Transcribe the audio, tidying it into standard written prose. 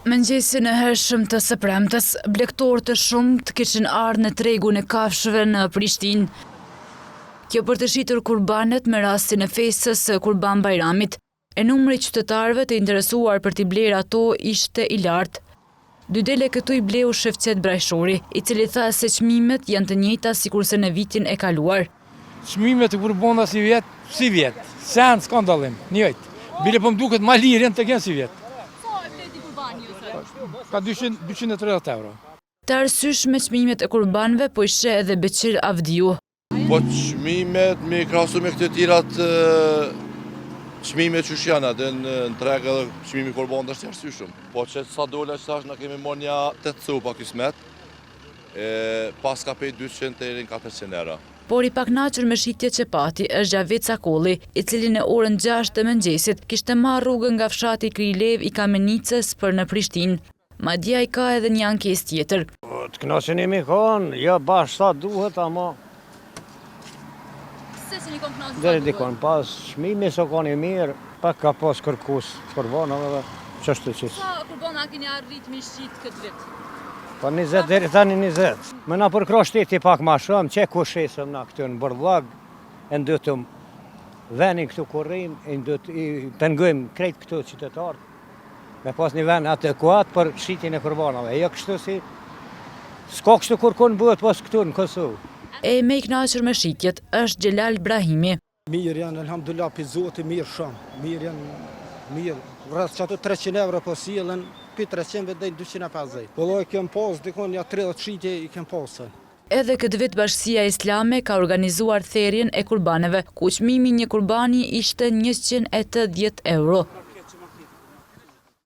Mëngjesin e hershëm të së premtes, blegtorë të shumt kishin ardhur në tregun e kafshëve në Prishtinë. Kjo për të shitur kurbanet me rastin e festës së Kurban Bajramit. E numri i qytetarëve të interesuar për t'i blerë ato ishte i lartë. Dy dele këtu i bleu Shefqet Brajshori, i cili tha se çmimet janë të njëjta sikurse në vitin e kaluar. Çmimet e kurbonda si vjet, sen s'ka dallim, njëjtë. Bile po m'duket ma lirë janë të kenë si vjet. Ka 230 euro. Të arsysh me çmimet e kurbanëve po i sheh edhe Beqir Avdiu. Po çmimet me krahasu me këto tjerat çmimet që janë atë në treg edhe çmimi i kurbanit është arsyeshëm. Po që sa dola tash na kemi marrë një 8 copa kismet. Pas ka pej 200 deri në 400 euro. Por i paknaqur me shitjet që pati është Xhavet Sakolli, i cili në orën 6 të mëngjesit kishte marrë rrugën nga fshati Krilev i Kamenicës për në Prishtinë. Madje ai ka edhe një ankesë tjetër. Të kënaqen jemi kanë, jo bash sa duhet, ama Se si një kom kënaqur. deri dikon pas çmimi sa kanë i mirë, pak ka pas kërkues kurbanave, çështë që. Sa kurbana keni arrit me shit këtë vit? Po 20 deri tani 20. Më na përkro shteti pak më shumë, çe kushesëm na këtu në Bordhag, e ndëtëm venin këtu kurrim, e pengojmë krejt këtu qytetar. Me pas një vend adekuat për shitjen e kurbanave. Jo kështu si s'ka kështu kurkun bëhet pas këtu në Kosovë. E me i kënaqur me shitjet është Xhelal Brahimi. Mirë janë, alhamdulillah, për Zoti mirë shumë. Mirë janë, mirë. Rreth çato 300 euro po sillen, pi 300 deri 250. Po lloj kem pas dikon ja 30 shitje i kem pasur. Edhe këtë vit Bashkia Islame ka organizuar therrjen e kurbaneve, ku çmimi një kurbani ishte 180 euro.